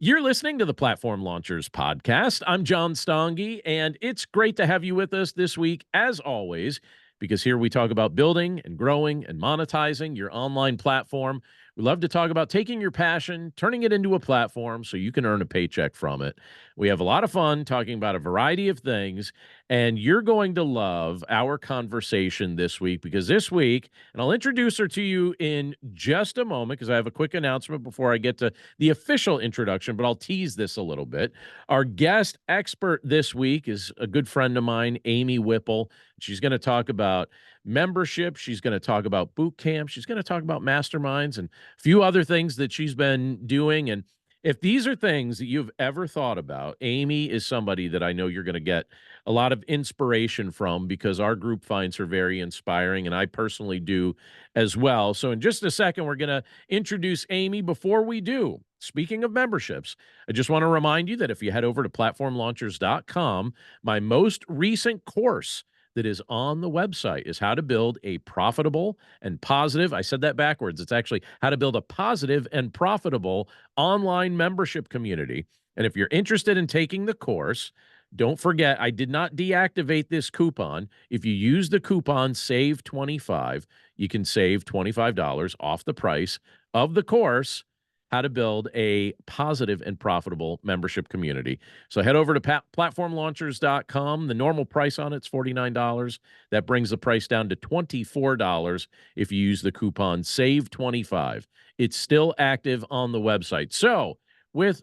You're listening to the Platform Launchers podcast. I'm John Stongi, and it's great to have you with us this week, as always, because here we talk about building and growing and monetizing your online platform. We love to talk about taking your passion, turning it into a platform so you can earn a paycheck from it. We have a lot of fun talking about a variety of things, and you're going to love our conversation this week because this week, and I'll introduce her to you in just a moment because I have a quick announcement before I get to the official introduction, but I'll tease this a little bit. Our guest expert this week is a good friend of mine, Amy Whipple. She's going to talk about membership. She's going to talk about boot camp. She's going to talk about masterminds and a few other things that she's been doing. And if these are things that you've ever thought about, Amy is somebody that I know you're going to get a lot of inspiration from because our group finds her very inspiring, and I personally do as well. So in just a second, we're going to introduce Amy. Before we do, speaking of memberships, I just want to remind you that if you head over to platformlaunchers.com, my most recent course that is on the website is how to build a profitable and positive. I said that backwards. It's actually how to build a positive and profitable online membership community. And if you're interested in taking the course, don't forget, I did not deactivate this coupon. If you use the coupon SAVE25, you can save $25 off the price of the course, how to build a positive and profitable membership community. So head over to platformlaunchers.com. The normal price on it's $49. That brings the price down to $24 if you use the coupon SAVE25. It's still active on the website. So with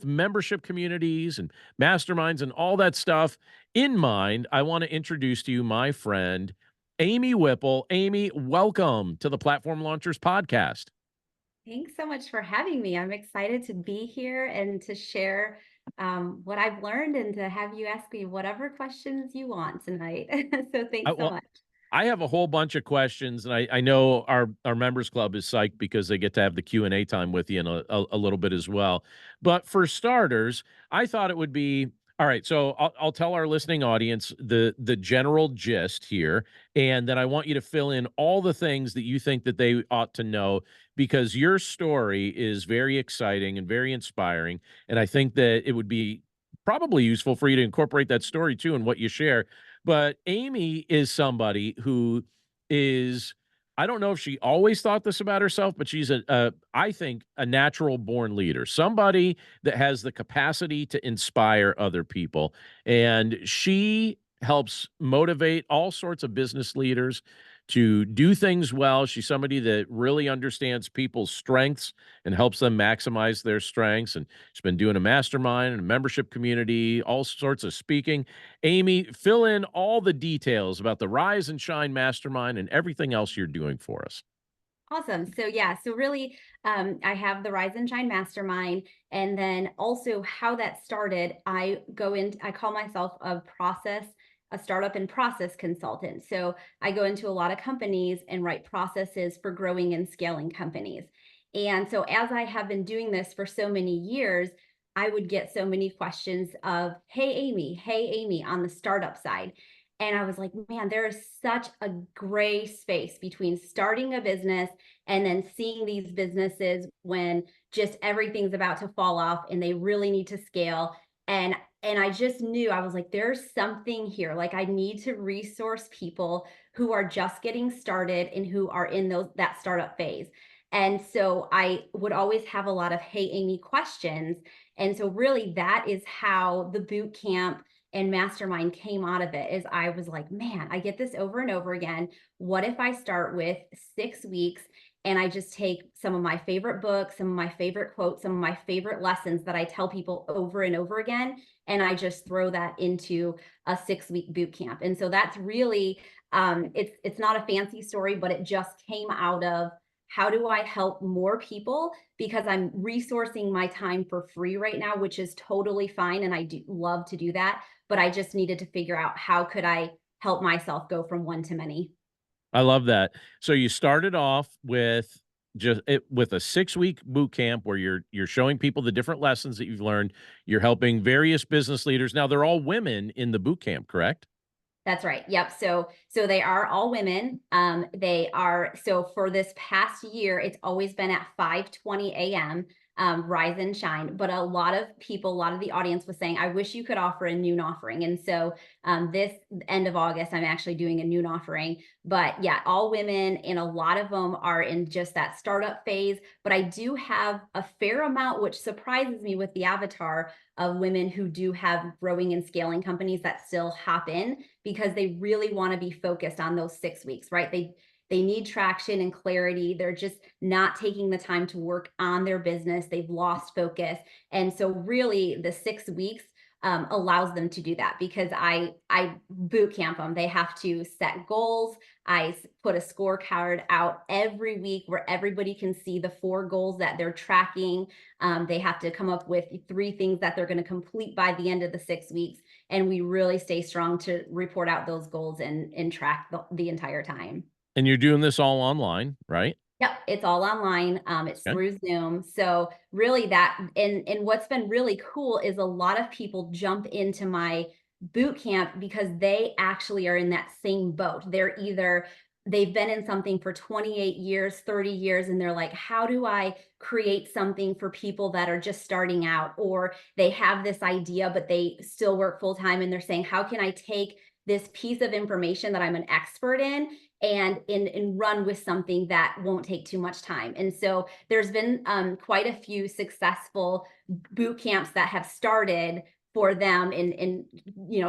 membership communities and masterminds and all that stuff in mind, I want to introduce to you my friend, Amy Whipple. Amy, welcome to the Platform Launchers podcast. Thanks so much for having me. I'm excited to be here and to share what I've learned and to have you ask me whatever questions you want tonight. So thanks so Well, much. I have a whole bunch of questions, and I know our members club is psyched because they get to have the Q&A time with you in a little bit as well. But for starters, I thought it would be all right. So I'll tell our listening audience the general gist here, and then I want you to fill in all the things that you think that they ought to know because your story is very exciting and very inspiring, and I think that it would be probably useful for you to incorporate that story too in what you share. But Amy is somebody who is, I don't know if she always thought this about herself, but she's I think, a natural born leader, somebody that has the capacity to inspire other people. And she helps motivate all sorts of business leaders to do things well. She's somebody that really understands people's strengths and helps them maximize their strengths. And she's been doing a mastermind and a membership community, all sorts of speaking. Amy, fill in all the details about the Rise and Shine Mastermind and everything else you're doing for us. Awesome. So yeah, so really, I have the Rise and Shine Mastermind, and then also how that started. I call myself a startup and process consultant. So I go into a lot of companies and write processes for growing and scaling companies. And so as I have been doing this for so many years, I would get so many questions of, hey Amy, on the startup side. And I was like, man, there is such a gray space between starting a business and then seeing these businesses when just everything's about to fall off and they really need to scale. And I just knew, I was like, there's something here. Like, I need to resource people who are just getting started and who are in that startup phase. And so I would always have a lot of, hey Amy, questions. And so really that is how the boot camp and mastermind came out of it. Is I was like, man, I get this over and over again. What if I start with 6 weeks and I just take some of my favorite books, some of my favorite quotes, some of my favorite lessons that I tell people over and over again, and I just throw that into a 6-week boot camp. And so that's really, it's not a fancy story, but it just came out of, how do I help more people? Because I'm resourcing my time for free right now, which is totally fine. And I do love to do that. But I just needed to figure out, how could I help myself go from one to many? I love that. So you started off with with a 6-week boot camp where you're showing people the different lessons that you've learned. You're helping various business leaders. Now they're all women in the boot camp, correct? That's right. Yep. So they are all women. They are, so for this past year, it's always been at 5:20 a.m. Rise and Shine. But a lot of people, a lot of the audience was saying, I wish you could offer a noon offering. And so this end of August, I'm actually doing a noon offering. But yeah, all women, and a lot of them are in just that startup phase. But I do have a fair amount, which surprises me with the avatar, of women who do have growing and scaling companies that still hop in because they really want to be focused on those 6 weeks, right? They need traction and clarity. They're just not taking the time to work on their business. They've lost focus. And so really the 6 weeks allows them to do that because I boot camp them. They have to set goals. I put a scorecard out every week where everybody can see the 4 goals that they're tracking. They have to come up with 3 things that they're going to complete by the end of the 6 weeks. And we really stay strong to report out those goals and track the entire time. And you're doing this all online, right? Yep, it's all online. It's Okay. through Zoom. So really that and what's been really cool is a lot of people jump into my boot camp because they actually are in that same boat. They've been in something for 28 years, 30 years, and they're like, how do I create something for people that are just starting out? Or they have this idea, but they still work full time and they're saying, how can I take this piece of information that I'm an expert in and run with something that won't take too much time. And so there's been quite a few successful boot camps that have started for them in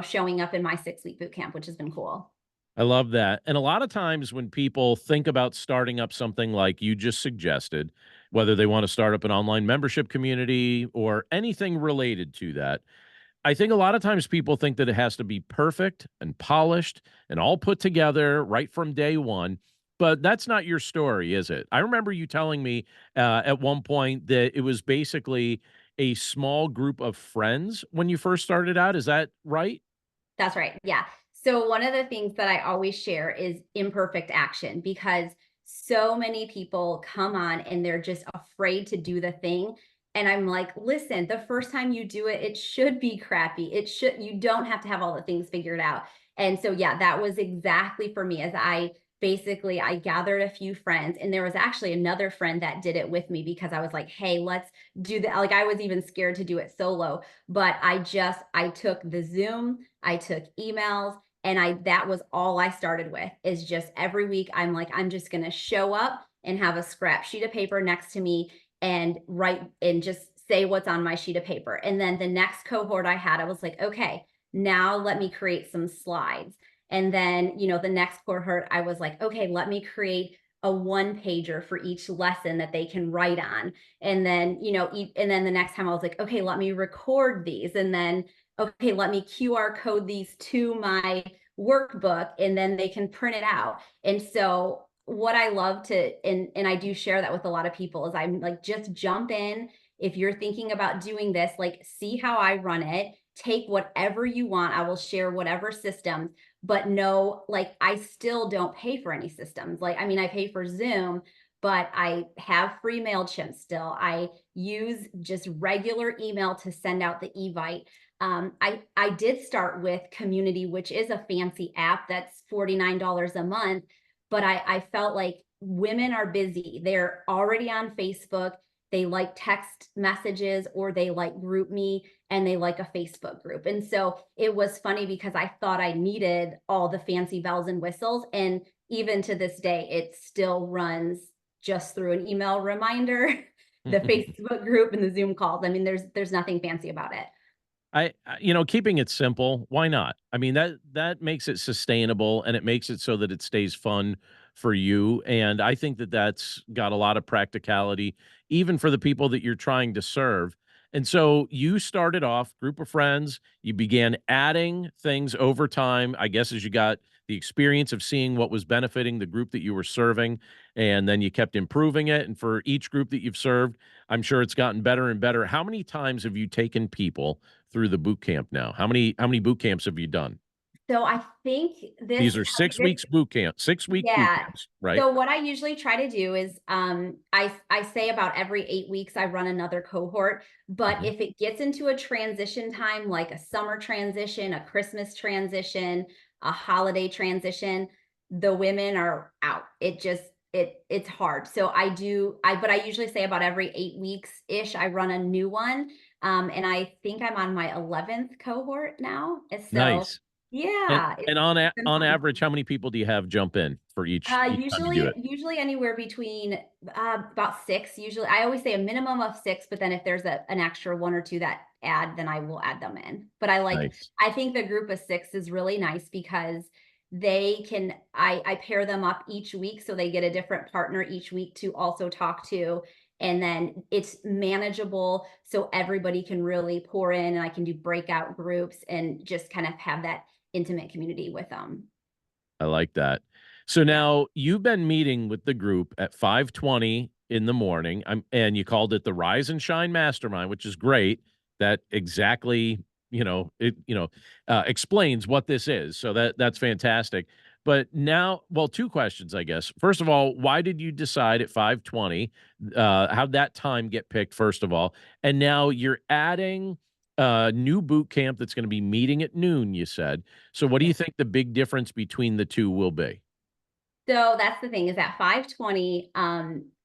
showing up in my 6 week boot camp, which has been cool. I love that. And a lot of times when people think about starting up something like you just suggested, whether they want to start up an online membership community or anything related to that, I think a lot of times people think that it has to be perfect and polished and all put together right from day one. But that's not your story, is it? I remember you telling me at one point that it was basically a small group of friends when you first started out. Is that right? That's right. Yeah. So one of the things that I always share is imperfect action because so many people come on and they're just afraid to do the thing. And I'm like, listen, the first time you do it, it should be crappy. You don't have to have all the things figured out. And so, yeah, that was exactly for me as I gathered a few friends and there was actually another friend that did it with me because I was like, hey, let's do that. Like I was even scared to do it solo, but I took the Zoom, I took emails, and that was all I started with is just every week I'm like, I'm just going to show up and have a scrap sheet of paper next to me and write and just say what's on my sheet of paper. And then the next cohort I had, I was like, okay, now let me create some slides. And then, the next cohort, I was like, okay, let me create a 1 pager for each lesson that they can write on. And then, and then the next time I was like, okay, let me record these. And then, okay, let me QR code these to my workbook and then they can print it out. And so what I love and I do share that with a lot of people is I'm like, just jump in. If you're thinking about doing this, like see how I run it, take whatever you want. I will share whatever systems, but no, like I still don't pay for any systems. Like, I mean, I pay for Zoom, but I have free MailChimp still. I use just regular email to send out the evite. I did start with Community, which is a fancy app that's $49 a month, but I felt like women are busy. They're already on Facebook. They like text messages or they like GroupMe and they like a Facebook group. And so it was funny because I thought I needed all the fancy bells and whistles. And even to this day, it still runs just through an email reminder, the Facebook group and the Zoom calls. I mean, there's nothing fancy about it. Keeping it simple, why not? I mean, that makes it sustainable and it makes it so that it stays fun for you. And I think that that's got a lot of practicality, even for the people that you're trying to serve. And so you started off group of friends, you began adding things over time, I guess, as you got the experience of seeing what was benefiting the group that you were serving, and then you kept improving it. And for each group that you've served, I'm sure it's gotten better and better. How many times have you taken people through the boot camp now? How many boot camps have you done? So I think These are 6 weeks boot camp, 6-week boot yeah. camps, right? So what I usually try to do is I say about every 8 weeks I run another cohort, but Mhm. if it gets into a transition time like a summer transition, a Christmas transition, a holiday transition, the women are out. it's hard. So but I usually say about every 8 weeks ish, I run a new one. And I think I'm on my 11th cohort now. And so Nice. And yeah, and it's been on fun. average, how many people do you have jump in for each time you do it? Usually anywhere between, about 6, usually I always say a minimum of 6, but then if there's an extra 1 or 2 that add, then I will add them in. But Nice. I think the group of 6 is really nice because I pair them up each week, so they get a different partner each week to also talk to, and then it's manageable, so everybody can really pour in, and I can do breakout groups and just kind of have that intimate community with them. I like that. So Yeah. now you've been meeting with the group at 5:20 in the morning. And you called it the Rise and Shine Mastermind, which is great. That exactly, explains what this is. So that's fantastic. But now, well, two questions, I guess. First of all, why did you decide at 5:20? How'd that time get picked, first of all? And now you're adding a new boot camp that's going to be meeting at noon, you said. So what do you think the big difference between the 2 will be? So that's the thing is at 5:20,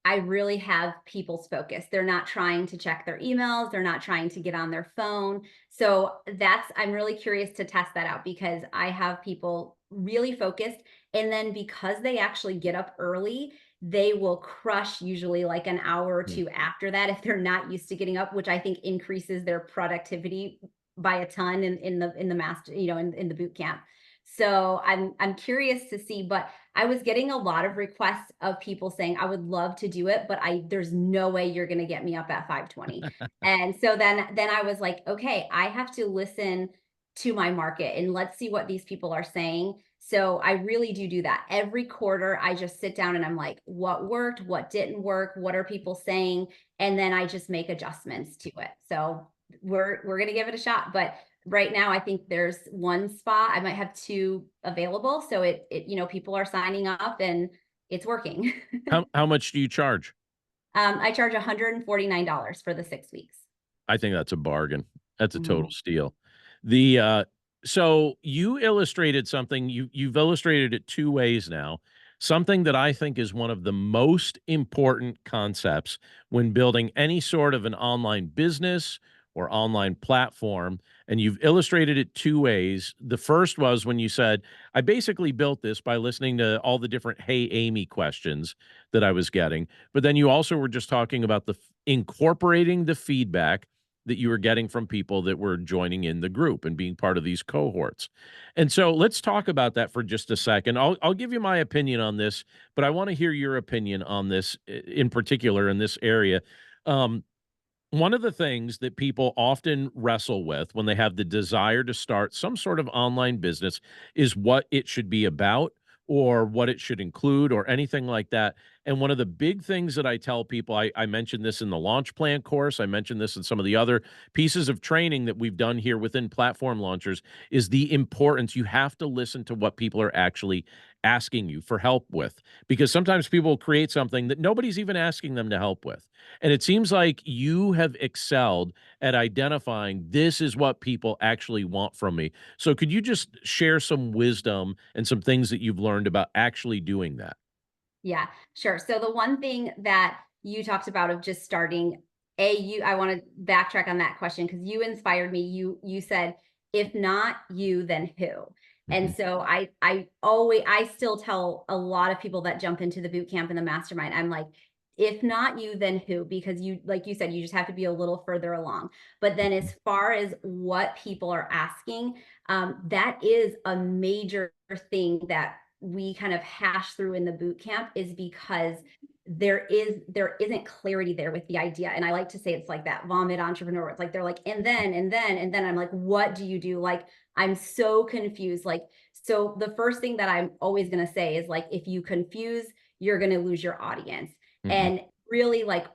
I really have people's focus. They're not trying to check their emails, they're not trying to get on their phone. So I'm really curious to test that out because I have people really focused. And then because they actually get up early, they will crush usually like an hour or Mm. two after that if they're not used to getting up, which I think increases their productivity by a ton in the master, in the boot camp. So I'm curious to see, but I was getting a lot of requests of people saying, "I would love to do it, but there's no way you're gonna get me up at 5:20." And so then I was like, "Okay, I have to listen to my market and let's see what these people are saying." So I really do that. Every quarter, I just sit down and I'm like, "What worked? What didn't work? What are people saying?" And then I just make adjustments to it. So we're gonna give it a shot, but right now I think there's one spot. I might have 2 available, so people are signing up and it's working. How much do you charge? I charge $149 for the 6 weeks. I think that's a bargain. That's a total Mhm. steal. The, so you illustrated something, you've illustrated it 2 ways now. Something that I think is one of the most important concepts when building any sort of an online business or online platform, and you've illustrated it 2 ways. The first was when you said, "I basically built this by listening to all the different 'Hey, Amy' questions that I was getting." But then you also were just talking about incorporating the feedback that you were getting from people that were joining in the group and being part of these cohorts. And so let's talk about that for just a second. I'll give you my opinion on this, but I want to hear your opinion on this in particular in this area. Um, One of the things that people often wrestle with when they have the desire to start some sort of online business is what it should be about or what it should include or anything like that. And one of the big things that I tell people, I mentioned this in the launch plan course, I mentioned this in some of the other pieces of training that we've done here within platform launchers, is the importance. You have to listen to what people are actually asking you for help with, because sometimes people create something that nobody's even asking them to help with. And it seems like you have excelled at identifying this is what people actually want from me. So could you just share some wisdom and some things that you've learned about actually doing that? Yeah, sure. So the one thing that you talked about of just starting, I want to backtrack on that question because you inspired me. You said, if not you, then who? And Mhm. so I still tell a lot of people that jump into the boot camp and the mastermind, I'm like, if not you, then who? Because like you said, you just have to be a little further along. But then as far as what people are asking, that is a major thing that we kind of hash through in the boot camp is because there isn't clarity there with the idea. And I like to say it's like that vomit entrepreneur. It's like they're like, and then I'm like, what do you do? Like, I'm so confused. Like, so the first thing that I'm always gonna say is like, if you confuse, you're gonna lose your audience. Mhm. And really like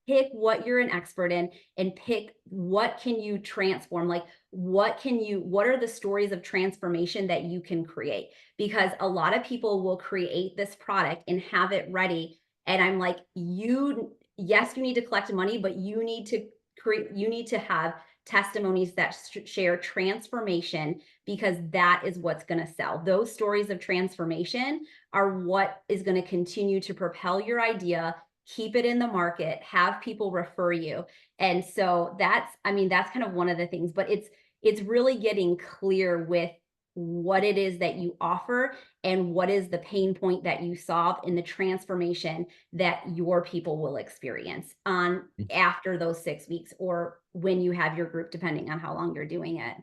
pick what you're an expert in and pick what can you transform, like what are the stories of transformation that you can create, because a lot of people will create this product and have it ready. And I'm like, yes, you need to collect money, but you need to have testimonies that share transformation, because that is what's going to sell. Those stories of transformation are what is going to continue to propel your idea, keep it in the market, have people refer you. And so that's, I mean, that's kind of one of the things, but it's really getting clear with what it is that you offer and what is the pain point that you solve in the transformation that your people will experience on after those 6 weeks, or when you have your group, depending on how long you're doing it.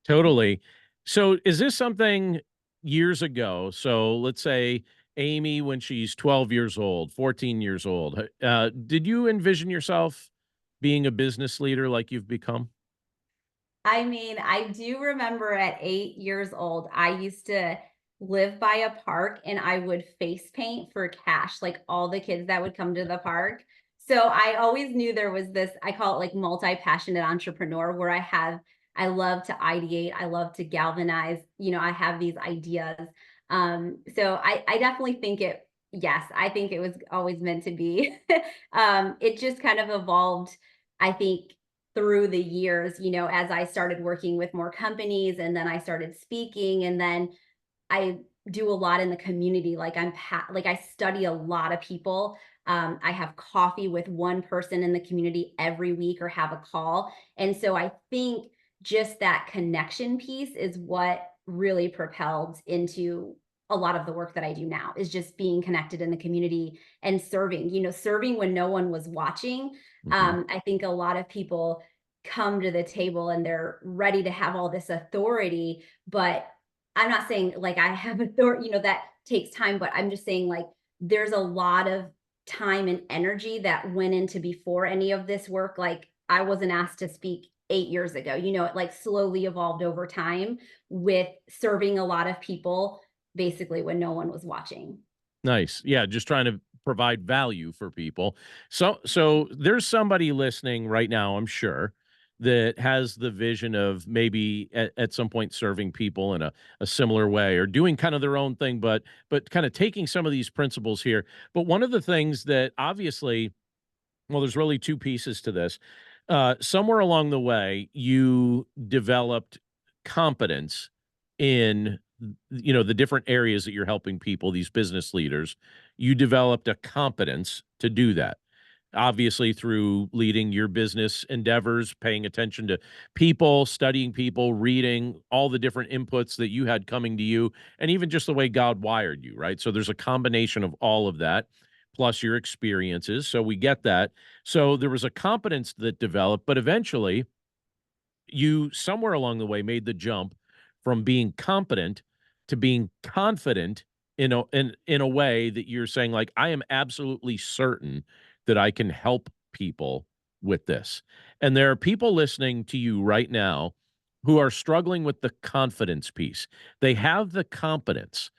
Totally. So is this something years ago? So let's say Amy, when she's 12 years old, 14 years old, did you envision yourself being a business leader like you've become? I mean, I do remember at 8 years old, I used to live by a park and I would face paint for cash, like all the kids that would come to the park. So I always knew there was this, I call it like multi-passionate entrepreneur, where I love to ideate, I love to galvanize, I have these ideas. So I definitely think yes, I think it was always meant to be. It just kind of evolved, I think, through the years, as I started working with more companies, and then I started speaking, and then I do a lot in the community. Like like I study a lot of people. I have coffee with one person in the community every week, or have a call. And so I think just that connection piece is what really propelled into a lot of the work that I do now, is just being connected in the community and serving, serving when no one was watching. Mhm. I think a lot of people come to the table and they're ready to have all this authority, but I'm not saying like I have authority, that takes time, but I'm just saying like there's a lot of time and energy that went into before any of this work. Like I wasn't asked to speak 8 years ago, it like slowly evolved over time with serving a lot of people basically when no one was watching. Nice. Yeah, just trying to provide value for people. So there's somebody listening right now, I'm sure, that has the vision of maybe at some point serving people in a similar way, or doing kind of their own thing, but kind of taking some of these principles here. But one of the things that obviously, well, there's really two pieces to this. Somewhere along the way, you developed competence in the different areas that you're helping people, these business leaders. You developed a competence to do that, obviously through leading your business endeavors, paying attention to people, studying people, reading all the different inputs that you had coming to you, and even just the way God wired you, right? So there's a combination of all of that, plus your experiences. So we get that. So there was a competence that developed, but eventually you, somewhere along the way, made the jump from being competent to being confident in a way that you're saying, like, I am absolutely certain that I can help people with this. And there are people listening to you right now who are struggling with the confidence piece. They have the competence,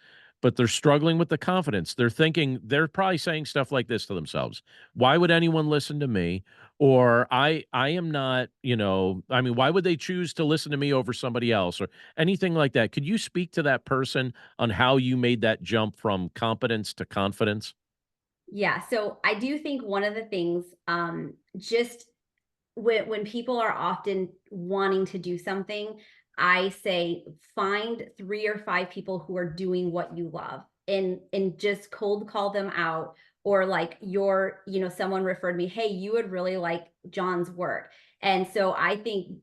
but they're struggling with the confidence. They're probably saying stuff like this to themselves: why would anyone listen to me? Or I am not, I mean, why would they choose to listen to me over somebody else, or anything like that? Could you speak to that person on how you made that jump from competence to confidence? Yeah, so I do think one of the things, just when people are often wanting to do something, I say find 3 or 5 people who are doing what you love, and just cold call them out. Or like someone referred me, "Hey, you would really like John's work." And so I think,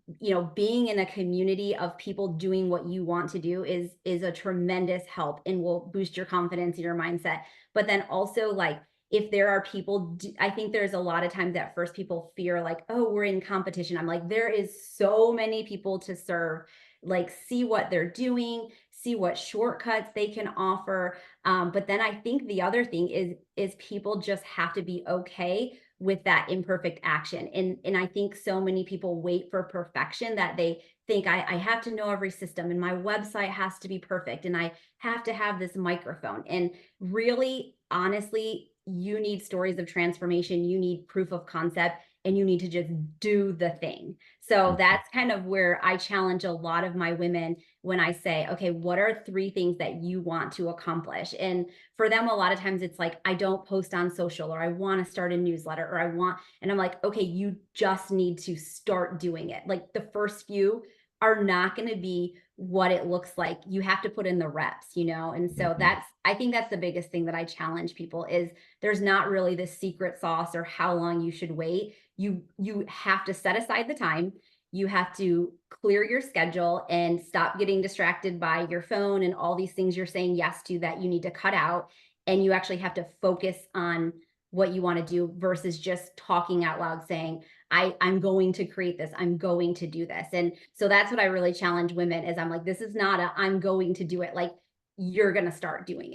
being in a community of people doing what you want to do is a tremendous help and will boost your confidence and your mindset. But then also, like, if there are people, I think there's a lot of times at first people fear like, oh, we're in competition. I'm like, there is so many people to serve. Like, see what they're doing, see what shortcuts they can offer. But then I think the other thing is people just have to be okay with that imperfect action. And I think so many people wait for perfection, that they think I have to know every system, and my website has to be perfect, and I have to have this microphone. And really, honestly, you need stories of transformation, you need proof of concept, and you need to just do the thing. So Mhm. that's kind of where I challenge a lot of my women when I say, okay, what are 3 things that you want to accomplish? And for them, a lot of times it's like, I don't post on social, or I want to start a newsletter, or I want, and I'm like, okay, you just need to start doing it. Like the first few are not going to be what it looks like. You have to put in the reps, you know? And so Mhm. I think that's the biggest thing that I challenge people is there's not really this secret sauce or how long you should wait. You have to set aside the time. You have to clear your schedule and stop getting distracted by your phone and all these things you're saying yes to that you need to cut out. And you actually have to focus on what you want to do versus just talking out loud saying, I'm going to create this. I'm going to do this. And so that's what I really challenge women is I'm like, this is not a I'm going to do it. Like you're going to start doing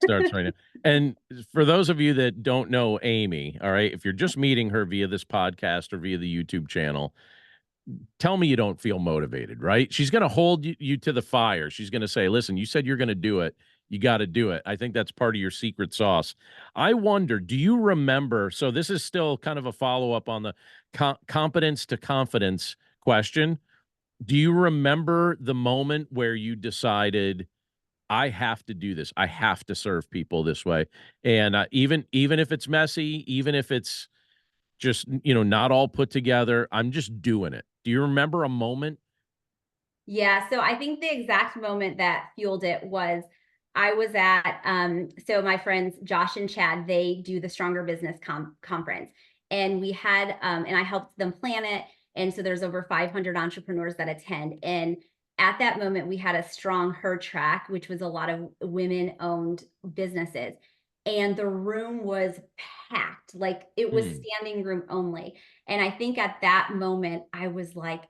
Starts right it. now. And for those of you that don't know Amy, all right, if you're just meeting her via this podcast or via the YouTube channel, tell me you don't feel motivated, right? She's going to hold you to the fire. She's going to say, listen, you said you're going to do it. You got to do it. I think that's part of your secret sauce. I wonder, do you remember? So, this is still kind of a follow up on the competence to confidence question. Do you remember the moment where you decided, I have to do this. I have to serve people this way. And even if it's messy, even if it's just, not all put together, I'm just doing it. Do you remember a moment? Yeah, so I think the exact moment that fueled it was I was at so my friends Josh and Chad, they do the Stronger Business conference. And we had and I helped them plan it. And so there's over 500 entrepreneurs that attend. And at that moment, we had a strong her track, which was a lot of women owned businesses. And the room was packed, like it was Hmm. standing room only. And I think at that moment, I was like,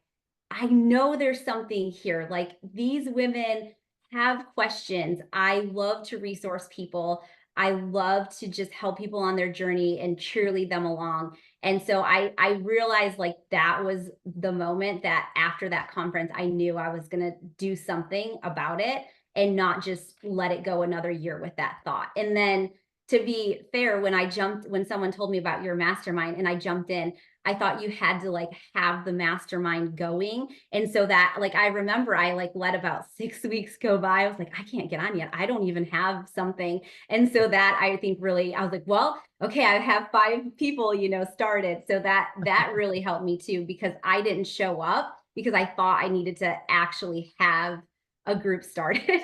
I know there's something here. Like these women have questions. I love to resource people. I love to just help people on their journey and cheerlead them along. And so I realized like that was the moment that after that conference, I knew I was going to do something about it and not just let it go another year with that thought. And then to be fair, when someone told me about your mastermind and I jumped in, I thought you had to like have the mastermind going. And so that like I remember I like let about 6 weeks go by. I was like, I can't get on yet. I don't even have something. And so that I think really I was like, well, okay, I have 5 people, started. So that really helped me too, because I didn't show up because I thought I needed to actually have a group started.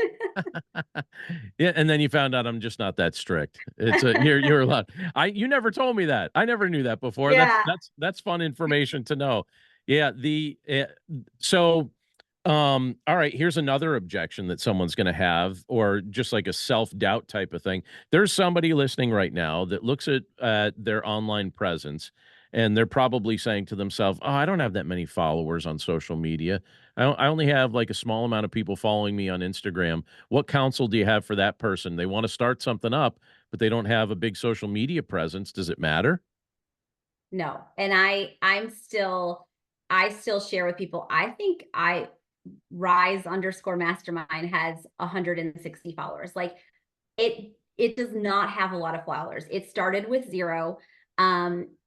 Yeah, and then you found out I'm just not that strict. It's a you're allowed. You never told me that. I never knew that before. That's Yeah. that's that's fun information to know. Yeah, so all right, here's another objection that someone's going to have, or just like a self-doubt type of thing. There's somebody listening right now that looks at their online presence, and they're probably saying to themselves, "Oh, I don't have that many followers on social media. I only have like a small amount of people following me on Instagram." What counsel do you have for that person? They want to start something up, but they don't have a big social media presence. Does it matter? No. And I still share with people. I think I rise underscore mastermind has 160 followers. Like it does not have a lot of followers. It started with 0.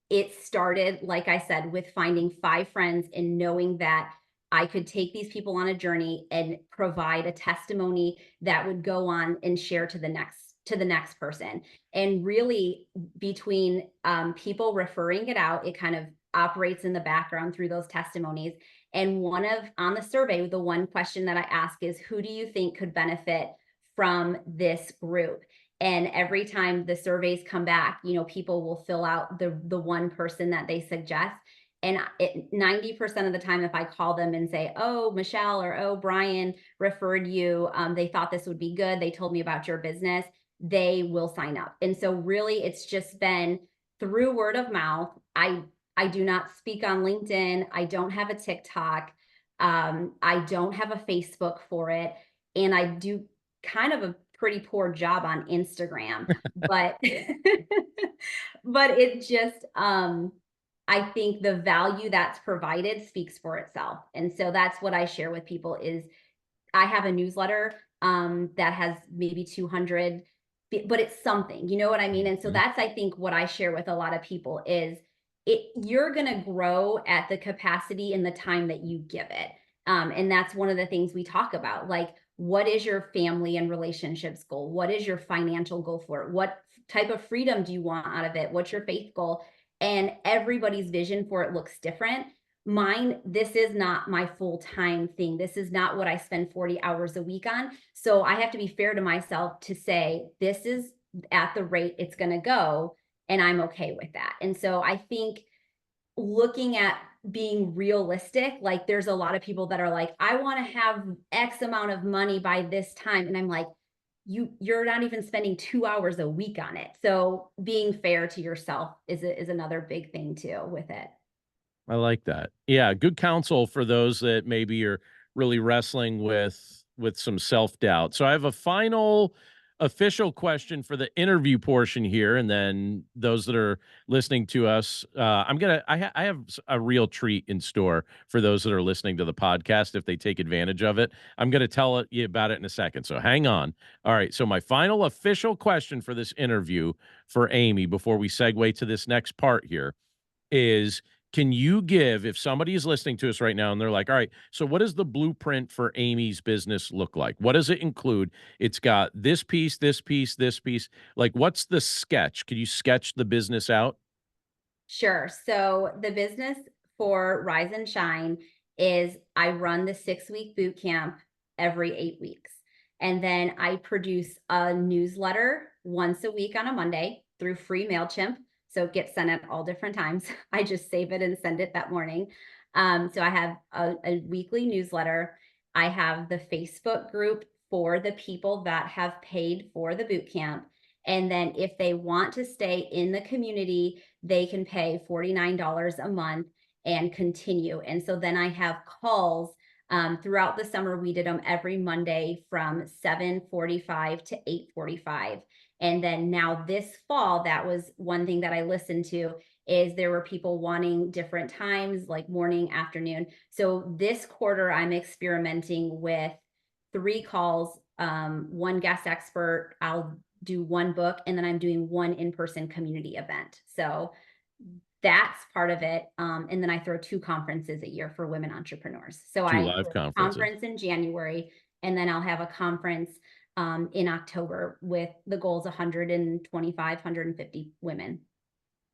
It started, like I said, with finding 5 friends and knowing that I could take these people on a journey and provide a testimony that would go on and share to the next person. And really between people referring it out, it kind of operates in the background through those testimonies. And on the survey, the one question that I ask is, who do you think could benefit from this group? And every time the surveys come back, people will fill out the one person that they suggest. And 90% of the time, if I call them and say, oh, Michelle or oh, Brian referred you, they thought this would be good. They told me about your business, they will sign up. And so really it's just been through word of mouth. I do not speak on LinkedIn. I don't have a TikTok. I don't have a Facebook for it. And I do kind of a pretty poor job on Instagram, but but it just I think the value that's provided speaks for itself. And so that's what I share with people is I have a newsletter that has maybe 200, but it's something, you know what I mean? And so Mhm. that's, I think, what I share with a lot of people is you're going to grow at the capacity and the time that you give it. And that's one of the things we talk about. Like, what is your family and relationships goal? What is your financial goal for it? What type of freedom do you want out of it? What's your faith goal? And everybody's vision for it looks different. Mine, this is not my full-time thing. This is not what I spend 40 hours a week on. So I have to be fair to myself to say, this is at the rate it's going to go, and I'm okay with that. And so I think looking at being realistic, like there's a lot of people that are like, I want to have X amount of money by this time. And I'm like, you're not even spending 2 hours a week on it. So being fair to yourself is another big thing too with it. I like that. Yeah, good counsel for those that maybe are really wrestling with some self-doubt. So I have a final official question for the interview portion here, and then those that are listening to us, I have a real treat in store for those that are listening to the podcast if they take advantage of it. I'm gonna tell you about it in a second. So hang on. All right. So my final official question for this interview for Amy before we segue to this next part here is, can you give, if somebody is listening to us right now and they're like, all right, so what does the blueprint for Amy's business look like? What does it include? It's got this piece, this piece, this piece. Like, what's the sketch? Can you sketch the business out? Sure. So the business for Rise and Shine is I run the 6-week boot camp every 8 weeks. And then I produce a newsletter once a week on a Monday through free MailChimp. So it gets sent at all different times. I just save it and send it that morning. So I have a weekly newsletter. I have the Facebook group for the people that have paid for the boot camp. And then if they want to stay in the community, they can pay $49 a month and continue. And so then I have calls throughout the summer. We did them every Monday from 7:45 to 8:45. And then now this fall, that was one thing that I listened to, is there were people wanting different times, like morning, afternoon. So this quarter, I'm experimenting with 3 calls, one guest expert. I'll do one book, and then I'm doing one in-person community event. So that's part of it. And then I throw 2 conferences a year for women entrepreneurs. So Two I do live a conferences. conference in January, and then I'll have a conference in October with the goals 125, 150 women.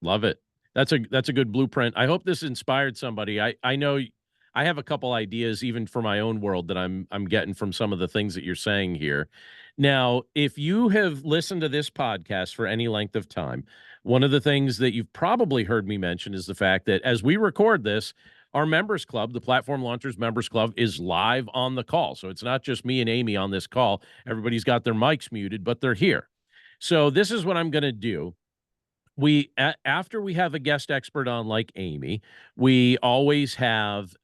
Love it. That's a good blueprint. I hope this inspired somebody. I know I have a couple ideas even for my own world that I'm getting from some of the things that you're saying here. Now, if you have listened to this podcast for any length of time, one of the things that you've probably heard me mention is the fact that as we record this, our members club, the Platform Launchers Members Club, is live on the call. So it's not just me and Amy on this call. Everybody's got their mics muted, but they're here. So this is what I'm going to do. After we have a guest expert on like Amy, we always have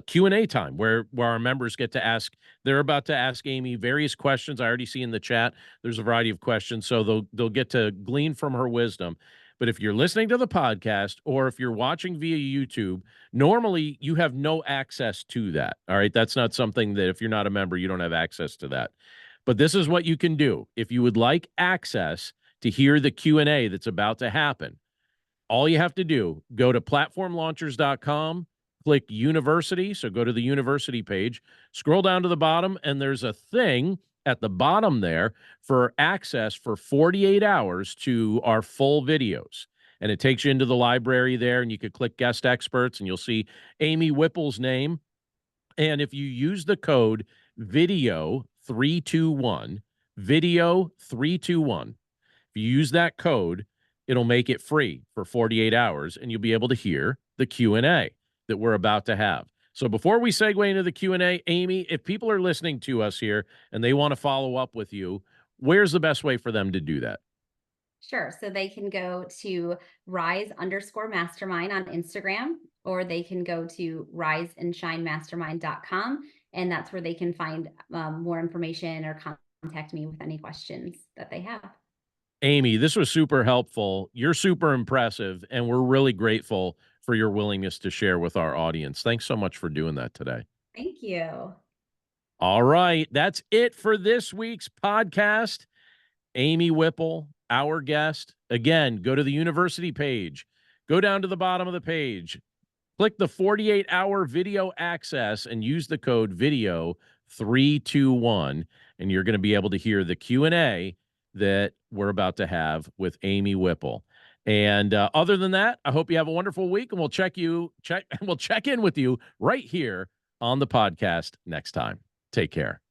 Q&A time where our members get to ask. They're about to ask Amy various questions. I already see in the chat there's a variety of questions, so they'll get to glean from her wisdom. But if you're listening to the podcast or if you're watching via YouTube, normally you have no access to that. All right, that's not something that if you're not a member, you don't have access to that. But this is what you can do if you would like access to hear the Q&A that's about to happen. All you have to do, go to platformlaunchers.com, click university. So go to the university page, scroll down to the bottom, and there's a thing at the bottom there for access for 48 hours to our full videos. And it takes you into the library there, and you could click guest experts, and you'll see Amy Whipple's name. And if you use the code video321, video321, if you use that code, it'll make it free for 48 hours, and you'll be able to hear the Q&A that we're about to have. So before we segue into the Q&A, Amy, if people are listening to us here and they want to follow up with you, where's the best way for them to do that? Sure. So they can go to rise_mastermind on Instagram, or they can go to riseandshinemastermind.com. And that's where they can find more information or contact me with any questions that they have. Amy, this was super helpful. You're super impressive, and we're really grateful for your willingness to share with our audience. Thanks so much for doing that today. Thank you. All right. That's it for this week's podcast. Amy Whipple, our guest. Again, go to the university page. Go down to the bottom of the page, click the 48-hour video access, and use the code video321, and you're going to be able to hear the Q&A that we're about to have with Amy Whipple. And other than that, I hope you have a wonderful week, and we'll check in with you right here on the podcast next time. Take care.